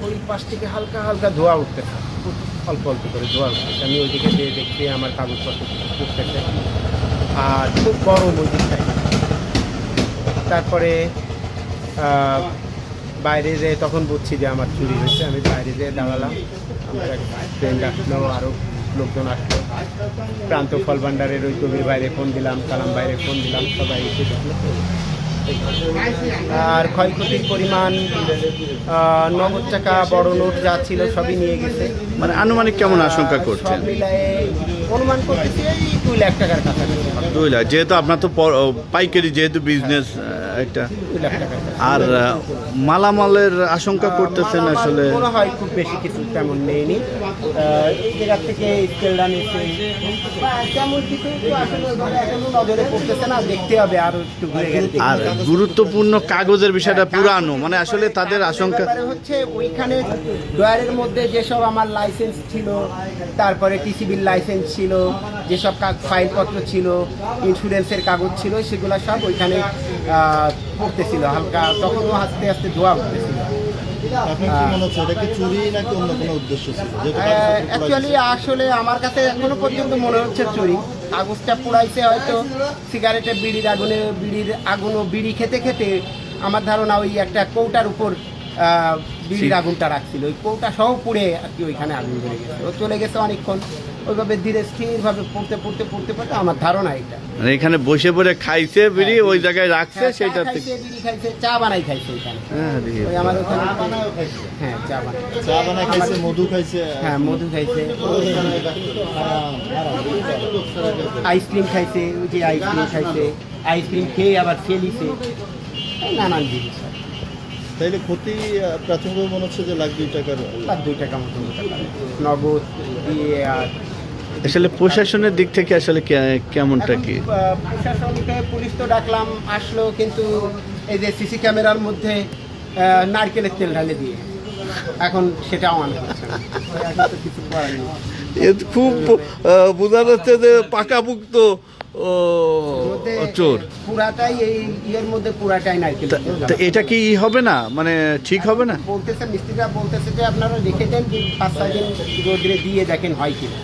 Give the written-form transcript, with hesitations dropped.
ওই পাশ থেকে হালকা হালকা ধোঁয়া উঠতেছে, খুব অল্প অল্প করে ধোঁয়া উঠতেছে। আমি ওইদিকে যেয়ে দেখছি আমার কাগজপত্র উঠতেছে আর খুব গরম ওই দিকটায়। তারপরে বাইরে যেয়ে তখন বুঝছি যে আমার চুরি হয়েছে। আমি বাইরে যেয়ে দাঁড়ালাম, আমার এক ফ্রেন্ড আসলো, আরও লোকজন আসলো। প্রান্ত ফল ভাণ্ডারের ওই কবির বাইরে ফোন দিলাম, কালাম বাইরে ফোন দিলাম, সবাই এসে দেখলো। আর ক্ষয়ক্ষতির পরিমাণ নগদ টাকা, বড় নোট যা ছিল সবই নিয়ে গেছে। মানে আনুমানিক কেমন আশঙ্কা করছেন? সব মিলায়ে অনুমান করতেছি এই 2 লাখ টাকার কাছাকাছি। 2 লাখ, যেহেতু আপনার তো পাইকারি, যেহেতু বিজনেস একটা। 2 লাখ টাকার কাছাকাছি। আর মালামালের আশঙ্কা করতেছেন আসলে? মনে হয় খুব বেশি কিছু তেমন নেইনি। এই জায়গা থেকে স্কেলডান এসে তেমন কিছু তো আসলে এখনো নজরে পড়তেছে না, দেখতে হবে আরো একটু ঘুরে গেলে। আর গুরুত্বপূর্ণ কাগজের বিষয়টা পুরানো, মানে আসলে তাদের আশঙ্কা হচ্ছে ওইখানে ডয়ারের মধ্যে যেসব আমার লাইসেন্স ছিল, তারপরে টিসিবির লাইসেন্স ছিল, যেসব ফাইলপত্র ছিল, ইন্স্যুরেন্সের কাগজ ছিল, সেগুলো সব ওইখানে পড়তেছিল হালকা। তখনও আস্তে আস্তে ধোয়া উঠতেছিল। অ্যাকচুয়ালি আসলে আমার কাছে এখনো পর্যন্ত মনে হচ্ছে চুরি। কাগজটা পুড়াইছে হয়তো সিগারেটের বিড়ির আগুন ও বিড়ি খেতে খেতে আমার ধারণা ওই একটা কৌটার উপর বিড়ির আগুনটা রাখছিল, ওই কৌটা সহ পুড়ে আর কি ওইখানে আগুন ধরে গেছে। ও চলে গেছে অনেকক্ষণ, ওইভাবে ধীরে স্থিরভাবে পড়তে পড়তে পড়তে পড়তে আমার ধারণা এটা। মানে এখানে বসে পড়ে খাইছে বিড়ি, ওই জায়গায় রাখছে, সেইটা খাইছে, বিড়ি খাইছে, চা বানাই খাইছে ওইখানে। ওই আমার ওখানে হ্যাঁ চা বানাই খাইছে, মধু খাইছে। হ্যাঁ মধু খাইছে, আইসক্রিম খাইছে, ওই যে আইসক্রিম খাইছে, আইসক্রিম খেয়ে আবার ফেলিছে, নানান জিনিস। তাইলে ক্ষতি প্রাথমিক মনে হচ্ছে যে লাখ 2 টাকার। লাখ 2 টাকা মতো নগদ দিয়ে। আর আসলে প্রশাসনের দিক থেকে আসলে কেমনটা কি? প্রশাসনকে, পুলিশ তো ডাকলাম, আসলো, কিন্তু এই যে সিসি ক্যামেরার মধ্যে নারকেলের তেল ঢালে দিয়ে এখন সেটাও আনা হচ্ছে না। এখন তো কিছু করার নেই। খুব বোঝা যাচ্ছে যে পাকাপুক্ত চোর। পুরাটাই এই ইয়ের মধ্যে পুরাটাই নারকেল। তো এটা কি হবে না, মানে ঠিক হবে না? বলতেছে মিস্ত্রিরা, বলতেছে যে আপনারা রেখে দেন, 5-6 দিন রোদ্রে দিয়ে দেখেন হয় কিনা।